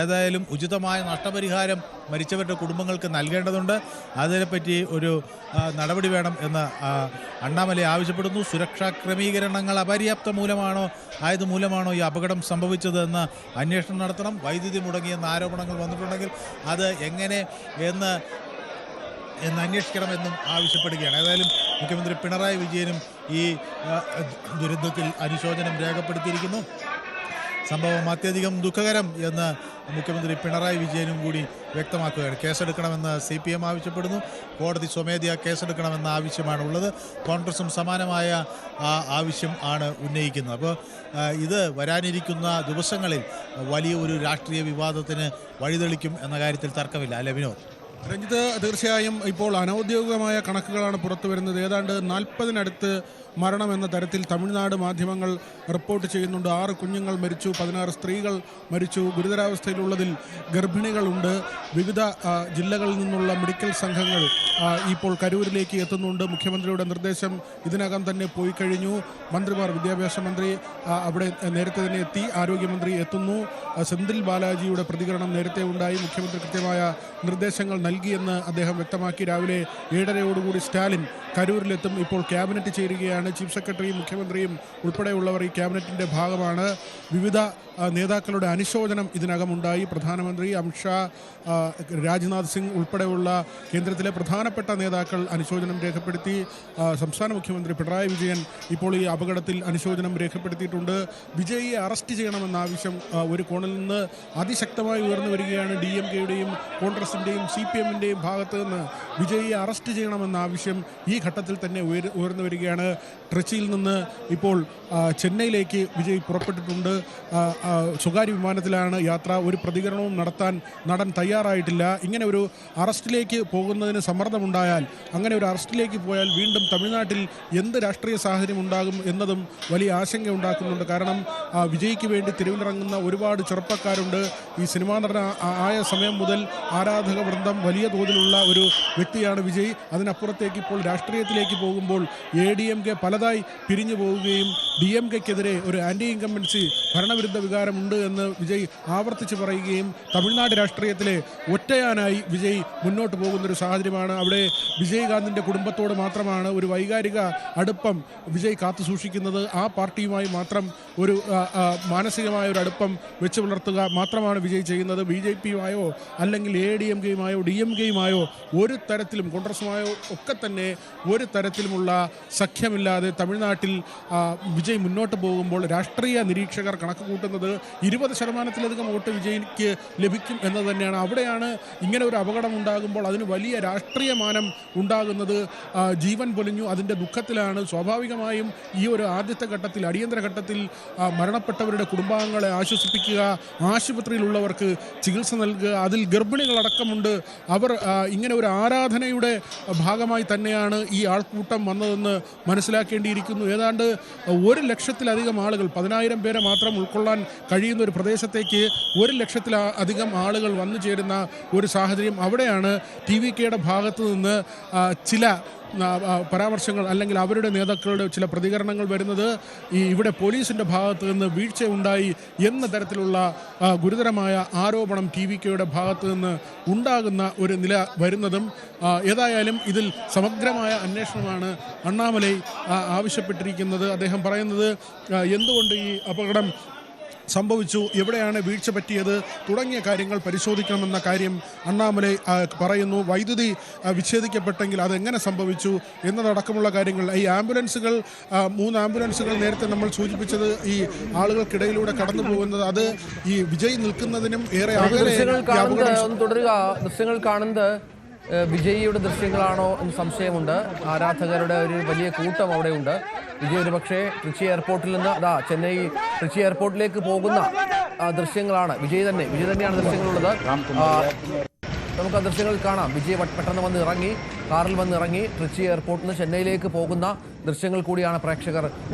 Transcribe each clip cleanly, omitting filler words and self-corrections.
ഏതായാലും ഉചിതമായ നഷ്ടപരിഹാരം മരിച്ചവരുടെ കുടുംബങ്ങൾക്ക് നൽകേണ്ടതുണ്ട്. അതിനെപ്പറ്റി ഒരു നടപടി വേണം എന്ന് അണ്ണാമലൈ ആവശ്യപ്പെടുന്നു. സുരക്ഷാ ക്രമീകരണങ്ങൾ അപര്യാപ്ത മൂലമാണോ ഈ അപകടം സംഭവിച്ചത് എന്ന് അന്വേഷണം നടത്തണം. വൈദ്യുതി മുടങ്ങിയെന്ന ആരോപണങ്ങൾ വന്നിട്ടുണ്ടെങ്കിൽ അത് എങ്ങനെ എന്ന് അന്വേഷിക്കണമെന്നും ആവശ്യപ്പെടുകയാണ്. ഏതായാലും മുഖ്യമന്ത്രി പിണറായി വിജയനും ഈ ദുരന്തത്തിൽ അനുശോചനം രേഖപ്പെടുത്തിയിരിക്കുന്നു. സംഭവം അത്യധികം ദുഃഖകരം എന്ന് മുഖ്യമന്ത്രി പിണറായി വിജയനും കൂടി വ്യക്തമാക്കുകയാണ്. കേസെടുക്കണമെന്ന് CPM ആവശ്യപ്പെടുന്നു. കോടതി സ്വമേധയാ കേസെടുക്കണമെന്ന ആവശ്യമാണുള്ളത്. കോൺഗ്രസും സമാനമായ ആവശ്യം ആണ് ഉന്നയിക്കുന്നത്. അപ്പോൾ ഇത് വരാനിരിക്കുന്ന ദിവസങ്ങളിൽ വലിയ ഒരു രാഷ്ട്രീയ വിവാദത്തിന് വഴിതെളിക്കും എന്ന കാര്യത്തിൽ തർക്കമില്ല, അല്ലേ വിനോദ്? രഞ്ജിത്ത്, തീർച്ചയായും ഇപ്പോൾ അനൗദ്യോഗികമായ കണക്കുകളാണ് പുറത്തു വരുന്നത്. ഏതാണ്ട് 40-നടുത്ത് മരണമെന്ന തരത്തിൽ തമിഴ്നാട് മാധ്യമങ്ങൾ റിപ്പോർട്ട് ചെയ്യുന്നുണ്ട്. 6 കുഞ്ഞുങ്ങൾ മരിച്ചു, 16 സ്ത്രീകൾ മരിച്ചു. ഗുരുതരാവസ്ഥയിലുള്ളതിൽ ഗർഭിണികളുണ്ട്. വിവിധ ജില്ലകളിൽ നിന്നുള്ള മെഡിക്കൽ സംഘങ്ങൾ ഇപ്പോൾ കരൂരിലേക്ക് എത്തുന്നുണ്ട്. മുഖ്യമന്ത്രിയുടെ നിർദ്ദേശം ഇതിനകം തന്നെ പോയി കഴിഞ്ഞു. മന്ത്രിമാർ, വിദ്യാഭ്യാസ മന്ത്രി അവിടെ നേരത്തെ തന്നെ എത്തി, ആരോഗ്യമന്ത്രി എത്തുന്നു. സെന്തിൽ ബാലാജിയുടെ പ്രതികരണം നേരത്തെ ഉണ്ടായി. മുഖ്യമന്ത്രി കൃത്യമായ നിർദ്ദേശങ്ങൾ നൽകിയെന്ന് അദ്ദേഹം വ്യക്തമാക്കി. രാവിലെ 7:30 സ്റ്റാലിൻ കരൂരിലെത്തും. ഇപ്പോൾ ക്യാബിനറ്റ് ചേരുകയാണ്. ചീഫ് സെക്രട്ടറിയും മുഖ്യമന്ത്രിയും ഉൾപ്പെടെയുള്ളവർ ഈ ക്യാബിനറ്റിൻ്റെ ഭാഗമാണ്. വിവിധ നേതാക്കളുടെ അനുശോചനം ഇതിനകമുണ്ടായി. പ്രധാനമന്ത്രി അമിത്ഷാ, രാജ്നാഥ് സിംഗ് ഉൾപ്പെടെയുള്ള കേന്ദ്രത്തിലെ പ്രധാനപ്പെട്ട നേതാക്കൾ അനുശോചനം രേഖപ്പെടുത്തി. സംസ്ഥാന മുഖ്യമന്ത്രി പിണറായി വിജയൻ ഇപ്പോൾ ഈ അപകടത്തിൽ അനുശോചനം രേഖപ്പെടുത്തിയിട്ടുണ്ട്. വിജയിയെ അറസ്റ്റ് ചെയ്യണമെന്ന ആവശ്യം ഒരു കോണിൽ നിന്ന് അതിശക്തമായി ഉയർന്നു വരികയാണ്. DMK-യുടെയും കോൺഗ്രസിൻ്റെയും CPM-ൻ്റെയും ഭാഗത്ത് നിന്ന് വിജയിയെ അറസ്റ്റ് ചെയ്യണമെന്ന ആവശ്യം ഈ ഘട്ടത്തിൽ തന്നെ ഉയർന്നു വരികയാണ്. ട്രിച്ചിയിൽ നിന്ന് ഇപ്പോൾ ചെന്നൈയിലേക്ക് വിജയ് പുറപ്പെട്ടിട്ടുണ്ട്. സ്വകാര്യ വിമാനത്തിലാണ് യാത്ര. ഒരു പ്രതികരണവും നടത്താൻ നടൻ തയ്യാറായിട്ടില്ല. ഇങ്ങനെ ഒരു അറസ്റ്റിലേക്ക് പോകുന്നതിന് സമ്മർദ്ദമുണ്ടായാൽ, അങ്ങനെ ഒരു അറസ്റ്റിലേക്ക് പോയാൽ വീണ്ടും തമിഴ്നാട്ടിൽ എന്ത് രാഷ്ട്രീയ സാഹചര്യം ഉണ്ടാകും എന്നതും വലിയ ആശങ്ക ഉണ്ടാക്കുന്നുണ്ട്. കാരണം വിജയ്ക്ക് വേണ്ടി തെരുവിലിറങ്ങുന്ന ഒരുപാട് ചെറുപ്പക്കാരുണ്ട്. ഈ സിനിമാ നടൻ ആയ സമയം മുതൽ ആരാധക വൃന്ദം വലിയ തോതിലുള്ള ഒരു വ്യക്തിയാണ് വിജയ്. അതിനപ്പുറത്തേക്ക് ഇപ്പോൾ രാഷ്ട്രീയത്തിലേക്ക് പോകുമ്പോൾ ADMK പലതായി പിരിഞ്ഞു പോവുകയും DMK-ക്കെതിരെ ഒരു ആൻറ്റി ഇൻകംബൻസി ഭരണവിരുദ്ധ വികാരമുണ്ട് എന്ന് വിജയ് ആവർത്തിച്ച് പറയുകയും തമിഴ്നാട് രാഷ്ട്രീയത്തിലെ ഒറ്റയാനായി വിജയ് മുന്നോട്ട് പോകുന്നൊരു സാഹചര്യമാണ്. അവിടെ വിജയകാന്തിൻ്റെ കുടുംബത്തോട് മാത്രമാണ് ഒരു വൈകാരിക അടുപ്പം വിജയ് കാത്തു സൂക്ഷിക്കുന്നത്. ആ പാർട്ടിയുമായി മാത്രം ഒരു മാനസികമായ ഒരു അടുപ്പം വെച്ച് പുലർത്തുക മാത്രമാണ് വിജയ് ചെയ്യുന്നത്. BJP-യുമായോ അല്ലെങ്കിൽ ADMK-യുമായോ DMK-യുമായോ ഒരു തരത്തിലും, കോൺഗ്രസുമായോ ഒക്കെ തന്നെ ഒരു തരത്തിലുമുള്ള സഖ്യമില്ലാതെ തമിഴ്നാട്ടിൽ വിജയ് മുന്നോട്ട് പോകുമ്പോൾ രാഷ്ട്രീയ നിരീക്ഷകർ കണക്ക് കൂട്ടുന്നത് 20%-ലധികം വോട്ട് വിജയ്ക്ക് ലഭിക്കും എന്ന് തന്നെയാണ്. അവിടെയാണ് ഇങ്ങനെ ഒരു അപകടം ഉണ്ടാകുമ്പോൾ അതിന് വലിയ രാഷ്ട്രീയ മാനം ഉണ്ടാകുന്നത്. ജീവൻ പൊലിഞ്ഞു, അതിൻ്റെ ദുഃഖത്തിലാണ്. സ്വാഭാവികമായും ഈ ഒരു ആദ്യത്തെ ഘട്ടത്തിൽ, അടിയന്തര ഘട്ടത്തിൽ മരണപ്പെട്ടവരുടെ കുടുംബാംഗങ്ങളെ ആശ്വസിപ്പിക്കുക, ആശുപത്രിയിലുള്ളവർക്ക് ചികിത്സ നൽകുക, അതിൽ ഗർഭിണികളടക്കമുണ്ട്. അവർ ഇങ്ങനെ ഒരു ആരാധനയുടെ ഭാഗമായി തന്നെയാണ് ഈ ആൾക്കൂട്ടം വന്നതെന്ന് മനസ്സിലാക്കേണ്ടിയിരിക്കുന്നു. ഏതാണ്ട് 1,00,000-ലധികം ആളുകൾ, 10,000 പേരെ മാത്രം ഉൾക്കൊള്ളാൻ കഴിയുന്ന ഒരു പ്രദേശത്തേക്ക് 1,00,000-ലധികം ആളുകൾ വന്നു ചേരുന്ന ഒരു സാഹചര്യം. അവിടെയാണ് TVK-യുടെ ഭാഗത്തു നിന്ന് ചില പരാമർശങ്ങൾ അല്ലെങ്കിൽ അവരുടെ നേതാക്കളുടെ ചില പ്രതികരണങ്ങൾ വരുന്നത്. ഇവിടെ പോലീസിൻ്റെ ഭാഗത്ത് നിന്ന് വീഴ്ച ഉണ്ടായി എന്ന തരത്തിലുള്ള ഗുരുതരമായ ആരോപണം TVK-യുടെ ഭാഗത്ത് നിന്ന് ഉണ്ടാകുന്ന ഒരു നില വരുന്നതും. ഏതായാലും ഇതിൽ സമഗ്രമായ അന്വേഷണമാണ് അണ്ണാമലൈ ആവശ്യപ്പെട്ടിരിക്കുന്നത്. അദ്ദേഹം പറയുന്നത് എന്തുകൊണ്ട് ഈ അപകടം സംഭവിച്ചു, എവിടെയാണ് വീഴ്ച പറ്റിയത് തുടങ്ങിയ കാര്യങ്ങൾ പരിശോധിക്കണമെന്ന കാര്യം അണ്ണാമലൈ പറയുന്നു. വൈദ്യുതി വിച്ഛേദിക്കപ്പെട്ടെങ്കിൽ അതെങ്ങനെ സംഭവിച്ചു എന്നതടക്കമുള്ള കാര്യങ്ങൾ. ഈ ആംബുലൻസുകൾ, 3 ആംബുലൻസുകൾ നേരത്തെ നമ്മൾ സൂചിപ്പിച്ചത് ഈ ആളുകൾക്കിടയിലൂടെ കടന്നു പോകുന്നത്, അത് ഈ വിജയ് നിൽക്കുന്നതിനും ഏറെ തുടരുക. ദൃശ്യങ്ങൾ കാണുന്നത് വിജയിയുടെ ദൃശ്യങ്ങളാണോ എന്ന് സംശയമുണ്ട്. ആരാധകരുടെ ഒരു വലിയ കൂട്ടം അവിടെയുണ്ട്. വിജയ് ഒരു പക്ഷേ ട്രിച്ചി എയർപോർട്ടിൽ നിന്ന് ചെന്നൈ ട്രിച്ചി എയർപോർട്ടിലേക്ക് പോകുന്ന ദൃശ്യങ്ങളാണ്. വിജയ് തന്നെയാണ് ദൃശ്യങ്ങളുള്ളത്. നമുക്ക് ആ ദൃശ്യങ്ങൾ കാണാം. വിജയ് പെട്ടെന്ന് കാറിൽ വന്ന് ഇറങ്ങി ട്രിച്ചി എയർപോർട്ടിൽ നിന്ന് ചെന്നൈയിലേക്ക് പോകുന്ന ദൃശ്യങ്ങൾ കൂടിയാണ് പ്രേക്ഷകർ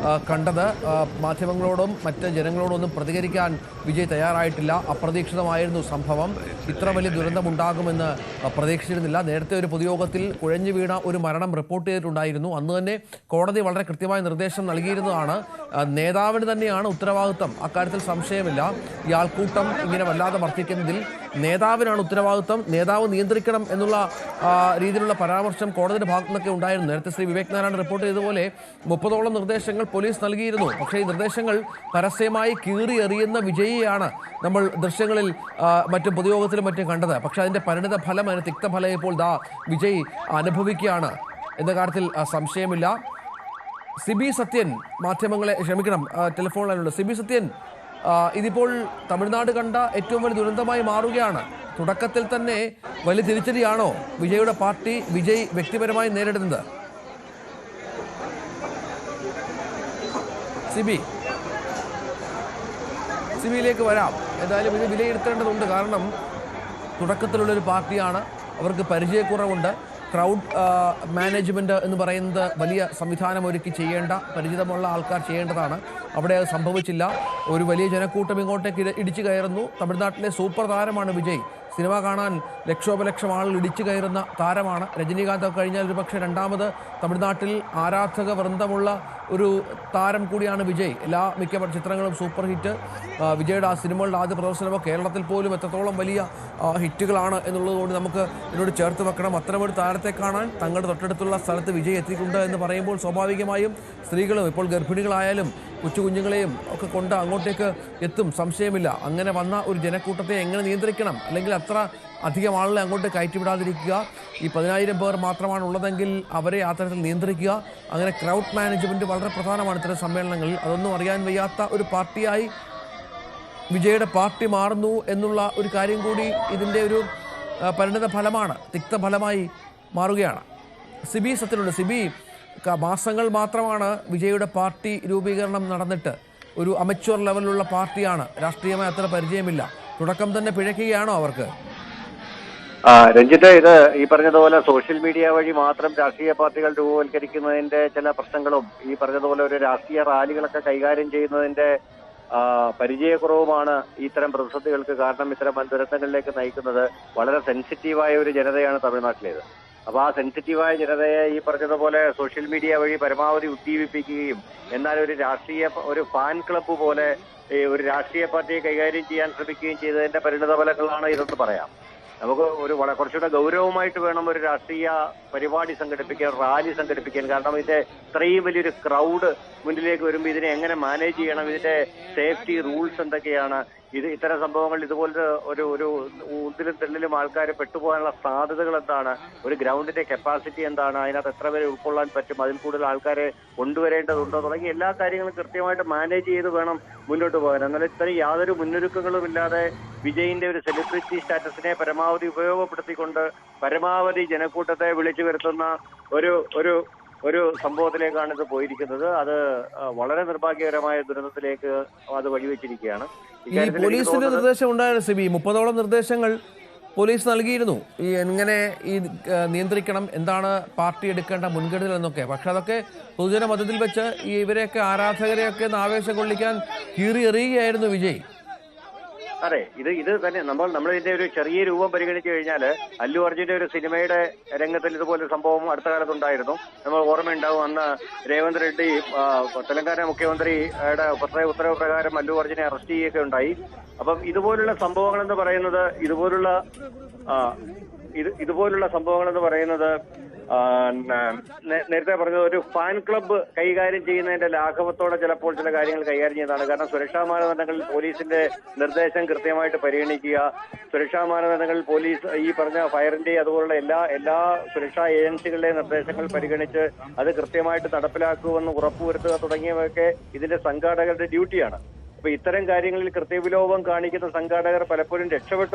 കണ്ടത്. മാധ്യമങ്ങളോടും മറ്റ് ജനങ്ങളോടൊന്നും പ്രതികരിക്കാൻ വിജയ് തയ്യാറായിട്ടില്ല. അപ്രതീക്ഷിതമായിരുന്നു സംഭവം. ഇത്ര വലിയ ദുരന്തമുണ്ടാകുമെന്ന് പ്രതീക്ഷിച്ചിരുന്നില്ല. നേരത്തെ ഒരു പൊതുയോഗത്തിൽ കുഴഞ്ഞു വീണ ഒരു മരണം റിപ്പോർട്ട് ചെയ്തിട്ടുണ്ടായിരുന്നു. അന്ന് തന്നെ കോടതി വളരെ കൃത്യമായ നിർദ്ദേശം നൽകിയിരുന്നതാണ്. നേതാവിന് തന്നെയാണ് ഉത്തരവാദിത്തം, അക്കാര്യത്തിൽ സംശയമില്ല. ഈ ആൾക്കൂട്ടം ഇങ്ങനെ വല്ലാതെ വർദ്ധിക്കുന്നതിൽ നേതാവിനാണ് ഉത്തരവാദിത്തം, നേതാവ് നിയന്ത്രിക്കണം എന്നുള്ള രീതിയിലുള്ള പരാമർശം കോടതിയുടെ ഭാഗത്തു നിന്നൊക്കെ ഉണ്ടായിരുന്നു. നേരത്തെ ശ്രീ വിവേക് നാരായൺ റിപ്പോർട്ട് ചെയ്തതുപോലെ 30ഓളം നിർദ്ദേശങ്ങൾ പോലീസ് നൽകിയിരുന്നു. പക്ഷേ ഈ നിർദ്ദേശങ്ങൾ പരസ്യമായി കീറി എറിയുന്ന വിജയിയാണ് നമ്മൾ ദൃശ്യങ്ങളിൽ മറ്റും പൊതുയോഗത്തിലും മറ്റും കണ്ടത്. പക്ഷേ അതിൻ്റെ പരിണിത ഫലം, അതിന് തിക്തഫലം ഇപ്പോൾ വിജയ് അനുഭവിക്കുകയാണ് എന്ന കാര്യത്തിൽ സംശയമില്ല. സിബി സത്യൻ മാധ്യമങ്ങളെ ടെലിഫോൺ ലൈനിലുള്ള സിബി സത്യൻ, ഇതിപ്പോൾ തമിഴ്നാട് കണ്ട ഏറ്റവും വലിയ ദുരന്തമായി മാറുകയാണ്. തുടക്കത്തിൽ തന്നെ വലിയ തിരിച്ചടിയാണോ വിജയുടെ പാർട്ടി, വിജയ് വ്യക്തിപരമായി നേരിടുന്നത്? സിബിയിലേക്ക് വരാം. എന്തായാലും ഇത് വിലയിരുത്തേണ്ടതുണ്ട്. കാരണം തുടക്കത്തിലുള്ളൊരു പാർട്ടിയാണ്, അവർക്ക് പരിചയക്കുറവുണ്ട്. ക്രൗഡ് മാനേജ്മെൻറ്റ് എന്ന് പറയുന്നത് വലിയ സംവിധാനം ഒരുക്കി ചെയ്യേണ്ട, പരിചിതമുള്ള ആൾക്കാർ ചെയ്യേണ്ടതാണ്. അവിടെ അത് സംഭവിച്ചില്ല. ഒരു വലിയ ജനക്കൂട്ടം ഇങ്ങോട്ടേക്ക് ഇടിച്ചു കയറുന്നു. തമിഴ്നാട്ടിലെ സൂപ്പർ താരമാണ് വിജയ്. സിനിമ കാണാൻ ലക്ഷോപലക്ഷം ആളുകൾ ഇടിച്ചു കയറുന്ന താരമാണ്. രജനീകാന്ത് കഴിഞ്ഞാൽ ഒരുപക്ഷെ രണ്ടാമത് തമിഴ്നാട്ടിൽ ആരാധക വൃന്ദമുള്ള ഒരു താരം കൂടിയാണ് വിജയ്. മിക്ക ചിത്രങ്ങളും സൂപ്പർ ഹിറ്റ്. വിജയുടെ ആ സിനിമകളുടെ ആദ്യ പ്രദർശനമോ കേരളത്തിൽ പോലും എത്രത്തോളം വലിയ ഹിറ്റുകളാണ് എന്നുള്ളതുകൊണ്ട് നമുക്ക് ഇതിനോട് ചേർത്ത് വെക്കണം. അത്തരമൊരു താരത്തെ കാണാൻ തങ്ങളുടെ തൊട്ടടുത്തുള്ള സ്ഥലത്ത് വിജയ് എത്തിയിട്ടുണ്ട് എന്ന് പറയുമ്പോൾ സ്വാഭാവികമായും സ്ത്രീകളും ഇപ്പോൾ ഗർഭിണികളായാലും കൊച്ചു കുഞ്ഞുങ്ങളെയും ഒക്കെ കൊണ്ട് അങ്ങോട്ടേക്ക് എത്തും, സംശയമില്ല. അങ്ങനെ വന്ന ഒരു ജനക്കൂട്ടത്തെ എങ്ങനെ നിയന്ത്രിക്കണം, അല്ലെങ്കിൽ അത്ര അധികം ആളുകളെ അങ്ങോട്ട് കയറ്റിവിടാതിരിക്കുക. ഈ 10,000 പേർ മാത്രമാണ് ഉള്ളതെങ്കിൽ അവരെ ആ തരത്തിൽ നിയന്ത്രിക്കുക. അങ്ങനെ ക്രൗഡ് മാനേജ്മെൻറ്റ് വളരെ പ്രധാനമാണ് ഇത്തരം സമ്മേളനങ്ങളിൽ. അതൊന്നും അറിയാൻ വയ്യാത്ത ഒരു പാർട്ടിയായി വിജയുടെ പാർട്ടി മാറുന്നു എന്നുള്ള ഒരു കാര്യം കൂടി ഇതിൻ്റെ ഒരു പരിണിത ഫലമാണ്, തിക്തഫലമായി മാറുകയാണ്. സിബി സത്യനുണ്ട്. സിബി, മാസങ്ങൾ മാത്രമാണ് വിജയുടെ പാർട്ടി രൂപീകരണം നടന്നിട്ട്. ഒരു അമച്വർ ലെവലിലുള്ള പാർട്ടിയാണ്, രാഷ്ട്രീയമായി അത്ര പരിചയമില്ല. തുടക്കം തന്നെ പിഴയ്ക്കുകയാണോ അവർക്ക്? രഞ്ജിത്ത്, ഇത് ഈ പറഞ്ഞതുപോലെ സോഷ്യൽ മീഡിയ വഴി മാത്രം രാഷ്ട്രീയ പാർട്ടികൾ രൂപവൽക്കരിക്കുന്നതിന്റെ ചില പ്രശ്നങ്ങളും ഈ പറഞ്ഞതുപോലെ ഒരു രാഷ്ട്രീയ റാലികളൊക്കെ കൈകാര്യം ചെയ്യുന്നതിന്റെ പരിചയക്കുറവുമാണ് ഇത്തരം പ്രതിസന്ധികൾക്ക് കാരണം. ഇത്തരം ദുരന്തങ്ങളിലേക്ക് നയിക്കുന്നത് വളരെ സെൻസിറ്റീവായ ഒരു ജനതയാണ് തമിഴ്നാട്ടിലേത്. അപ്പൊ ആ സെൻസിറ്റീവായ ജനതയെ ഈ പറഞ്ഞതുപോലെ സോഷ്യൽ മീഡിയ വഴി പരമാവധി ഉദ്ദീപിപ്പിക്കുകയും എന്നാൽ ഒരു ഫാൻ ക്ലബ്ബ് പോലെ ഒരു രാഷ്ട്രീയ പാർട്ടിയെ കൈകാര്യം ചെയ്യാൻ ശ്രമിക്കുകയും ചെയ്തതിന്റെ പരിണിതഫലങ്ങളാണ് ഇതെന്ന് പറയാം. നമുക്ക് കുറച്ചുകൂടെ ഗൗരവമായിട്ട് വേണം ഒരു രാഷ്ട്രീയ പരിപാടി സംഘടിപ്പിക്കാൻ, റാലി സംഘടിപ്പിക്കാൻ. കാരണം ഇതിന്റെ ഇത്രയും വലിയൊരു ക്രൗഡ് മുന്നിലേക്ക് വരുമ്പോൾ ഇതിനെ എങ്ങനെ മാനേജ് ചെയ്യണം, ഇതിന്റെ സേഫ്റ്റി റൂൾസ് എന്തൊക്കെയാണ്, ഇത്തരം സംഭവങ്ങൾ ഇതുപോലത്തെ ഒരു ഊത്തിലും തെള്ളിലും ആൾക്കാർ പെട്ടുപോകാനുള്ള സാധ്യതകൾ എന്താണ്, ഒരു ഗ്രൗണ്ടിന്റെ കപ്പാസിറ്റി എന്താണ്, അതിനകത്ത് എത്ര പേരെ ഉൾക്കൊള്ളാൻ പറ്റും, അതിൽ കൂടുതൽ ആൾക്കാരെ കൊണ്ടുവരേണ്ടതുണ്ടോ തുടങ്ങി എല്ലാ കാര്യങ്ങളും കൃത്യമായിട്ട് മാനേജ് ചെയ്ത് വേണം മുന്നോട്ട് പോകാൻ. എന്നാൽ ഇത്രയും യാതൊരു മുന്നൊരുക്കങ്ങളും ഇല്ലാതെ വിജയിന്റെ ഒരു സെലിബ്രിറ്റി സ്റ്റാറ്റസിനെ പരമാവധി ഉപയോഗപ്പെടുത്തിക്കൊണ്ട് പരമാവധി ജനക്കൂട്ടത്തെ വിളിച്ചു വരുത്തുന്ന ഒരു സംഭവത്തിലേക്കാണ് ഇത് പോയിരിക്കുന്നത്. അത് വളരെ നിർഭാഗ്യകരമായ ദുരന്തത്തിലേക്ക് അത് വഴിവെച്ചിരിക്കുകയാണ്. ഈ പോലീസിന്റെ നിർദ്ദേശം ഉണ്ടായിരുന്നു സിബി, 30ഓളം നിർദ്ദേശങ്ങൾ പോലീസ് നൽകിയിരുന്നു ഈ എങ്ങനെ ഈ നിയന്ത്രിക്കണം, എന്താണ് പാർട്ടി എടുക്കേണ്ട മുൻകരുതൽ എന്നൊക്കെ. പക്ഷെ അതൊക്കെ പൊതുജന മധ്യത്തിൽ വെച്ച് ഇവരെയൊക്കെ ആരാധകരെയൊക്കെ ആവേശം കൊള്ളിക്കാൻ കീറി എറിയുകയായിരുന്നു വിജയ്. അതെ, ഇത് തന്നെ നമ്മൾ ഇതിന്റെ ഒരു ചെറിയ രൂപം പരിഗണിച്ചു കഴിഞ്ഞാൽ അല്ലു അർജുന്റെ ഒരു സിനിമയുടെ രംഗത്തിൽ ഇതുപോലെ സംഭവം അടുത്ത കാലത്തുണ്ടായിരുന്നു. നമ്മൾ ഓർമ്മയുണ്ടാവും, അന്ന് രേവന്ത് റെഡ്ഡി തെലങ്കാന മുഖ്യമന്ത്രിയുടെ ഉത്തരവ് പ്രകാരം അല്ലു അർജുനെ അറസ്റ്റ് ചെയ്യുകയൊക്കെ ഉണ്ടായി. അപ്പം ഇതുപോലുള്ള സംഭവങ്ങൾ എന്ന് പറയുന്നത് നേരത്തെ പറഞ്ഞത് ഒരു ഫാൻ ക്ലബ്ബ് കൈകാര്യം ചെയ്യുന്നതിന്റെ ലാഘവത്തോടെ ചിലപ്പോൾ ചില കാര്യങ്ങൾ കൈകാര്യം ചെയ്യുന്നതാണ്. കാരണം സുരക്ഷാ മാനദണ്ഡങ്ങളിൽ പോലീസിന്റെ നിർദ്ദേശം കൃത്യമായിട്ട് പരിഗണിക്കുക, സുരക്ഷാ മാനദണ്ഡങ്ങളിൽ പോലീസ് ഈ പറഞ്ഞ ഫയറിന്റെ അതുപോലുള്ള എല്ലാ സുരക്ഷാ ഏജൻസികളുടെയും നിർദ്ദേശങ്ങൾ പരിഗണിച്ച് അത് കൃത്യമായിട്ട് നടപ്പിലാക്കുമെന്ന് ഉറപ്പുവരുത്തുക തുടങ്ങിയവയൊക്കെ ഇതിന്റെ സംഘാടകരുടെ ഡ്യൂട്ടിയാണ്. അപ്പൊ ഇത്തരം കാര്യങ്ങളിൽ കൃത്യവിലോപം കാണിക്കുന്ന സംഘാടകർ പലപ്പോഴും രക്ഷപ്പെട്ടു